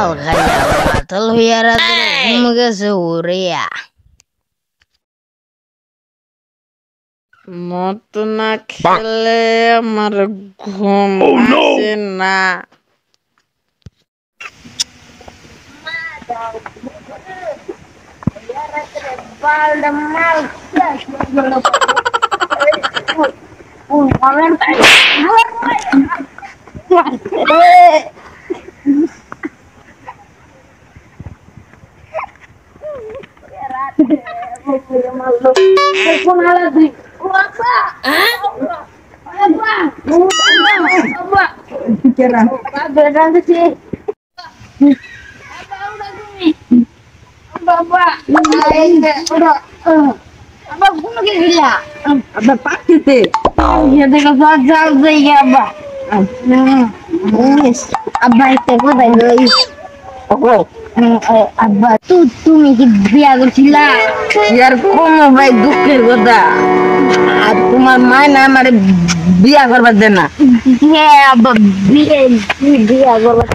মাল খাইয়া মাতাল হইয়া রাত্রে ঘুম গেছে উড়িয়া। মদ না খেলে আমার ঘুম আসে না। আব্বা তুমি কি বিয়া করছিলা? ইয়ার কোন ভাই দুঃখের কথা, আর তোমার মায় না আমার বিয়া করবার দেন না। হ্যাঁ আব্বা বিয়া করবা